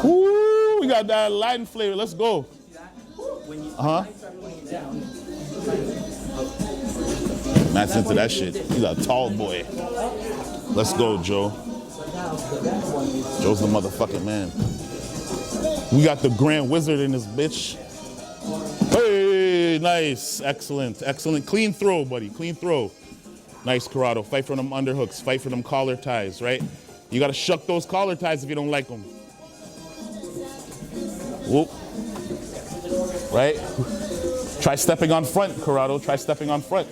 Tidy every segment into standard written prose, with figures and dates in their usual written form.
Ooh, we got that Latin flavor. Let's go. Matt's into that shit. He's a tall boy. Let's go, Joe. Joe's the motherfucking man. We got the Grand Wizard in this bitch. Hey, nice. Excellent, excellent. Clean throw, buddy. Clean throw. Nice, Corrado. Fight for them underhooks. Fight for them collar ties, right? You got to shuck those collar ties if you don't like them. Whoop. Right? Try stepping on front, Corrado. Try stepping on front.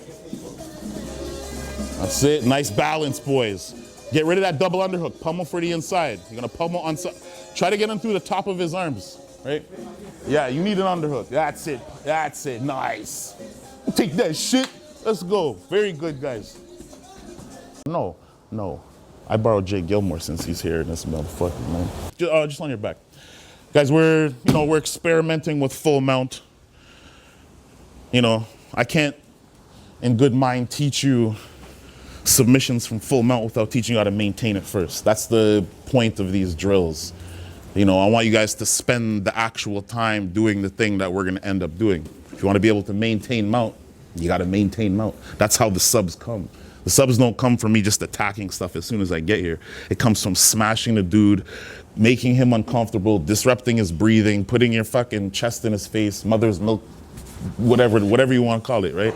That's it. Nice balance, boys. Get rid of that double underhook. Pummel for the inside. You're going to pummel on... Try to get him through the top of his arms, right? Yeah, you need an underhook. That's it. That's it. Nice. Take that shit. Let's go. Very good, guys. No. I borrowed Jay Gilmore since he's here in this motherfucker, man. Just on your back. Guys, we're experimenting with full mount. I can't, in good mind, teach you submissions from full mount without teaching you how to maintain it first. That's the point of these drills. I want you guys to spend the actual time doing the thing that we're going to end up doing. If you want to be able to maintain mount, you got to maintain mount. That's how the subs come. The subs don't come from me just attacking stuff as soon as I get here. It comes from smashing the dude, making him uncomfortable, disrupting his breathing, putting your fucking chest in his face, mother's milk, whatever you want to call it, right?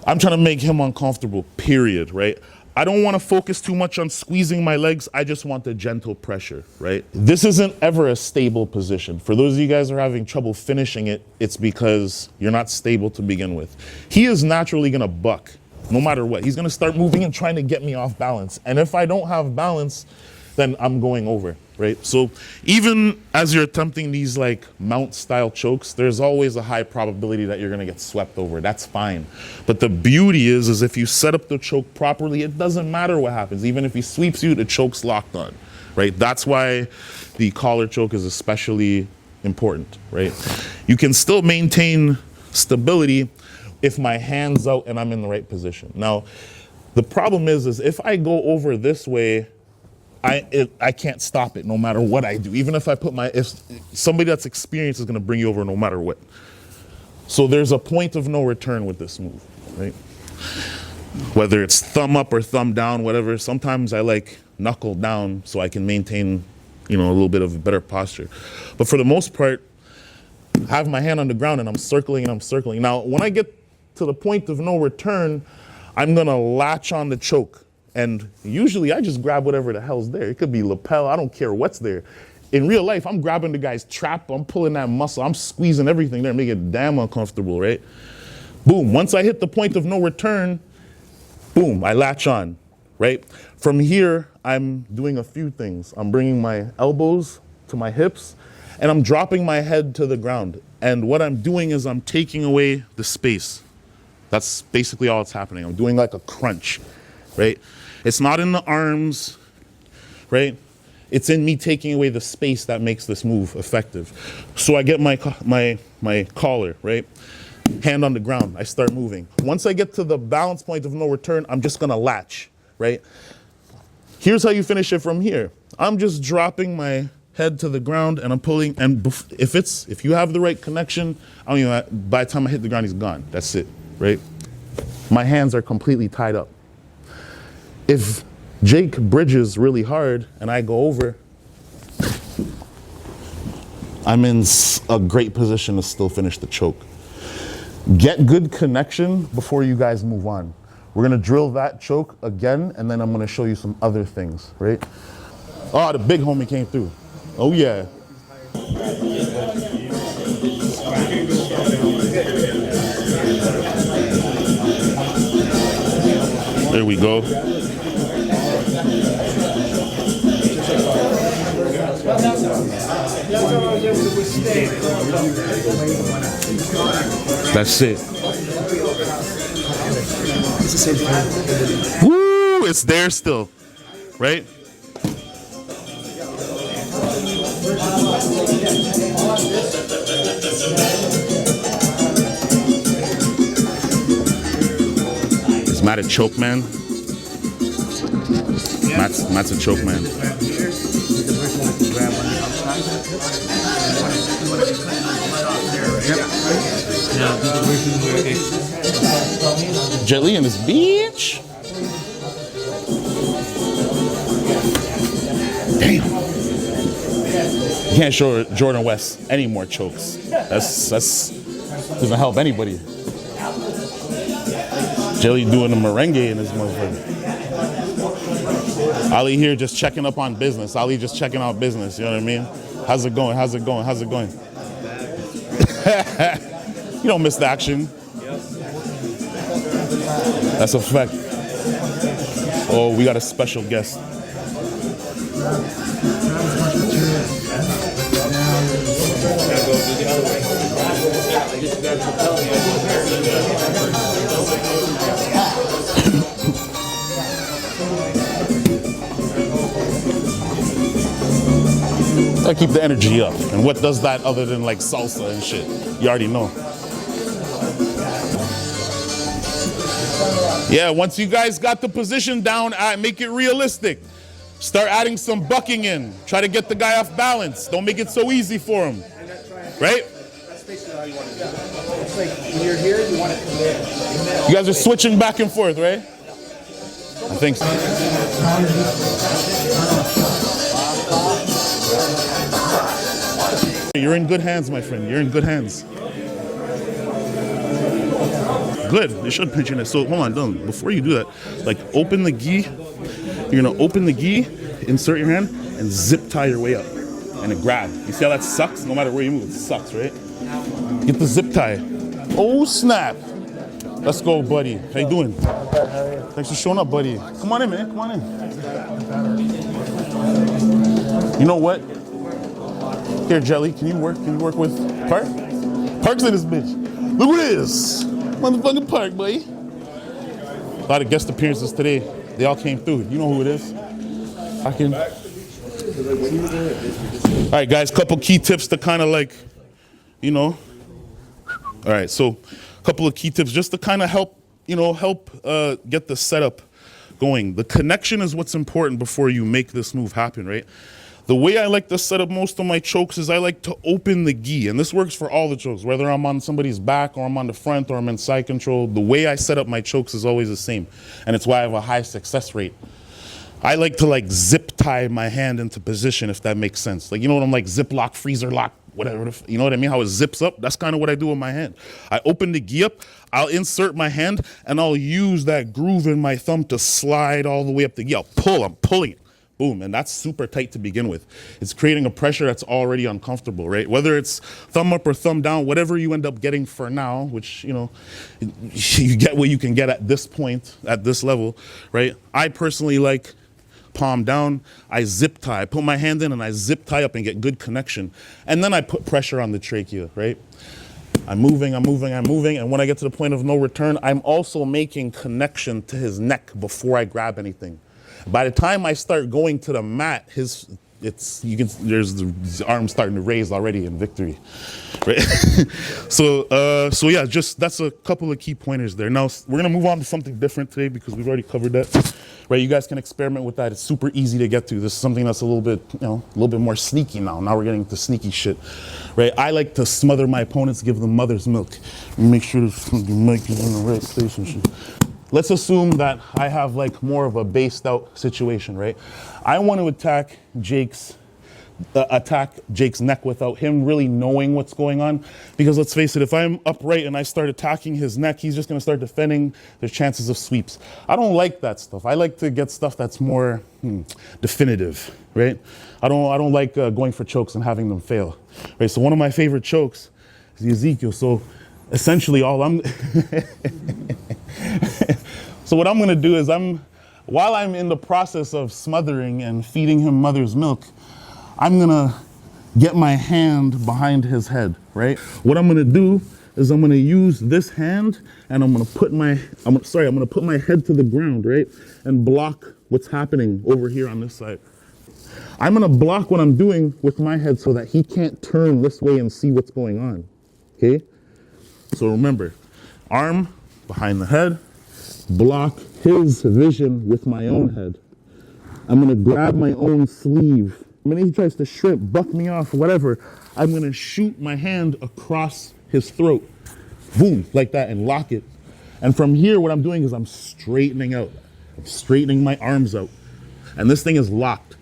I'm trying to make him uncomfortable, period, right? I don't want to focus too much on squeezing my legs. I just want the gentle pressure, right? This isn't ever a stable position. For those of you guys who are having trouble finishing it, it's because you're not stable to begin with. He is naturally going to buck, no matter what. He's going to start moving and trying to get me off balance. And if I don't have balance, then I'm going over, right? So even as you're attempting these like mount style chokes, there's always a high probability that you're gonna get swept over. That's fine. But the beauty is if you set up the choke properly, it doesn't matter what happens. Even if he sweeps you, the choke's locked on, right? That's why the collar choke is especially important, right? You can still maintain stability if my hand's out and I'm in the right position. Now, the problem is if I go over this way, I can't stop it no matter what I do. Even if I put if somebody that's experienced is going to bring you over no matter what. So there's a point of no return with this move, right? Whether it's thumb up or thumb down, whatever. Sometimes I like knuckle down so I can maintain, a little bit of a better posture. But for the most part, I have my hand on the ground and I'm circling and I'm circling. Now, when I get to the point of no return, I'm going to latch on the choke. And usually I just grab whatever the hell's there. It could be lapel, I don't care what's there. In real life, I'm grabbing the guy's trap, I'm pulling that muscle, I'm squeezing everything there, making it damn uncomfortable, right? Boom, once I hit the point of no return, boom, I latch on, right? From here, I'm doing a few things. I'm bringing my elbows to my hips, and I'm dropping my head to the ground. And what I'm doing is I'm taking away the space. That's basically all that's happening. I'm doing like a crunch, right? It's not in the arms, right? It's in me taking away the space that makes this move effective. So I get my collar, right? Hand on the ground, I start moving. Once I get to the balance point of no return, I'm just gonna latch, right? Here's how you finish it from here. I'm just dropping my head to the ground and I'm pulling, and if you have the right connection, by the time I hit the ground, he's gone. That's it, right? My hands are completely tied up. If Jake bridges really hard and I go over, I'm in a great position to still finish the choke. Get good connection before you guys move on. We're gonna drill that choke again, and then I'm gonna show you some other things, right? Oh, the big homie came through. Oh yeah. There we go. That's it. Woo! It's there still, right? Is Matt a choke man? Matt's a choke man. Jelly in this bitch. Damn. You can't show Jordan West any more chokes. That's doesn't help anybody. Jelly doing the merengue in this motherfucker. Ali here just checking up on business. Ali just checking out business, you know what I mean? How's it going? How's it going? How's it going? You don't miss the action. That's a fact. Oh, we got a special guest. I keep the energy up. And what does that other than like salsa and shit? You already know. Yeah, once you guys got the position down, make it realistic. Start adding some bucking in. Try to get the guy off balance. Don't make it so easy for him. Right? That's basically how you want to do it. It's like when you're here, you want to come in. You guys are switching back and forth, right? I think so. You're in good hands, my friend. You're in good hands. Good. You should pinch in it. So hold on, don't. Before you do that, like open the gi. You're gonna open the gi, insert your hand, and zip tie your way up. And then grab. You see how that sucks? No matter where you move, it sucks, right? Get the zip tie. Oh snap. Let's go, buddy. How you doing? Thanks for showing up, buddy. Come on in, man. Come on in. You know what? Here, Jelly, can you work with Park? Park's in this bitch. Look at this. Motherfucking Park, boy. A lot of guest appearances today. They all came through. You know who it is. All right, guys, couple key tips to kind of like, you know. All right, so a couple of key tips just to kind of help get the setup going. The connection is what's important before you make this move happen, right? The way I like to set up most of my chokes is I like to open the gi, and this works for all the chokes, whether I'm on somebody's back or I'm on the front or I'm in side control. The way I set up my chokes is always the same, and it's why I have a high success rate. I like to like zip tie my hand into position, if that makes sense. Like, you know what I'm like, zip lock, freezer lock, whatever, you know what I mean? How it zips up, that's kind of what I do with my hand. I open the gi up, I'll insert my hand, and I'll use that groove in my thumb to slide all the way up the gi. I'm pulling it. Boom, and that's super tight to begin with. It's creating a pressure that's already uncomfortable, right? Whether it's thumb up or thumb down, whatever you end up getting for now, which, you know, you get what you can get at this point, at this level, right? I personally like palm down, I zip tie. I put my hand in and I zip tie up and get good connection. And then I put pressure on the trachea, right? I'm moving, and when I get to the point of no return, I'm also making connection to his neck before I grab anything. By the time I start going to the mat, there's the arm starting to raise already in victory, right? So yeah, just that's a couple of key pointers there. Now we're gonna move on to something different today because we've already covered that, right? You guys can experiment with that. It's super easy to get to. This is something that's a little bit more sneaky now. Now we're getting to sneaky shit, right? I like to smother my opponents, give them mother's milk, make sure the mic is in the right place and shit. Let's assume that I have like more of a based out situation, right? I want to attack Jake's neck without him really knowing what's going on. Because let's face it, if I'm upright and I start attacking his neck, he's just going to start defending. There's chances of sweeps. I don't like that stuff. I like to get stuff that's more definitive, right? I don't like going for chokes and having them fail, right? So one of my favorite chokes is the Ezekiel. So essentially so what I'm going to do is while I'm in the process of smothering and feeding him mother's milk, I'm going to get my hand behind his head, right? What I'm going to do is I'm going to use this hand and I'm going to put my head to the ground, right? And block what's happening over here on this side. I'm going to block what I'm doing with my head so that he can't turn this way and see what's going on, okay? So remember, arm behind the head, block his vision with my own head. I'm going to grab my own sleeve The minute he tries to shrimp, buck me off, whatever, I'm gonna shoot my hand across his throat. Boom, like that, and lock it. And from here, what I'm doing is I'm straightening out. I'm straightening my arms out. And this thing is locked.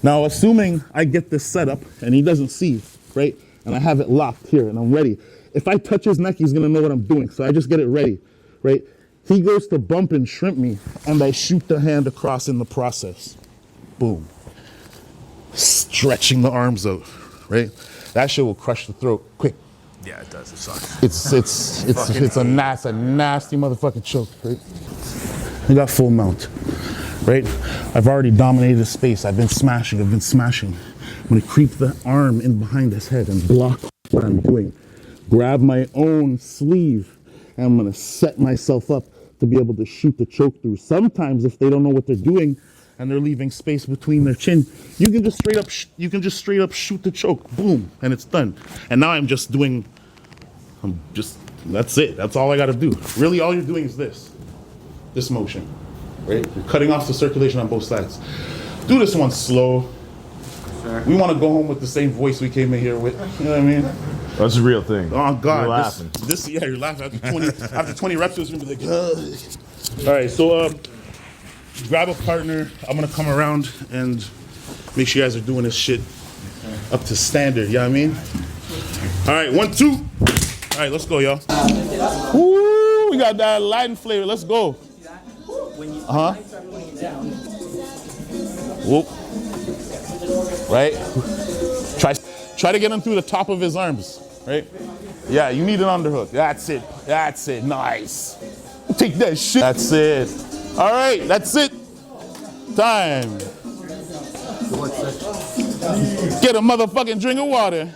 Now, assuming I get this set up and he doesn't see, right? And I have it locked here and I'm ready. If I touch his neck, he's gonna know what I'm doing. So I just get it ready, right? He goes to bump and shrimp me and I shoot the hand across in the process. Boom. Stretching the arms out, right? That shit will crush the throat quick. Yeah, it does. It sucks. It's a nasty motherfucking choke, right? I got full mount, right? I've already dominated the space. I've been smashing. I'm gonna creep the arm in behind his head and block what I'm doing. Grab my own sleeve and I'm gonna set myself up to be able to shoot the choke through. Sometimes if they don't know what they're doing and they're leaving space between their chin, you can just straight up shoot the choke, boom, and it's done. And now that's it. That's all I gotta do. Really, all you're doing is this motion, right? You're cutting off the circulation on both sides. Do this one slow. Sure. We want to go home with the same voice we came in here with. You know what I mean? That's a real thing. Oh God, you're laughing. Yeah, you're laughing. After 20 reps, it's gonna be like, All right, so grab a partner. I'm gonna come around and make sure you guys are doing this shit up to standard. You know what I mean? All right, 1, 2. All right, let's go, y'all. Woo, we got that Latin flavor. Let's go. Whoop. Right? Try to get him through the top of his arms, right? Yeah, you need an underhook. That's it. Nice. Take that shit. That's it. All right, that's it. Time. Get a motherfucking drink of water.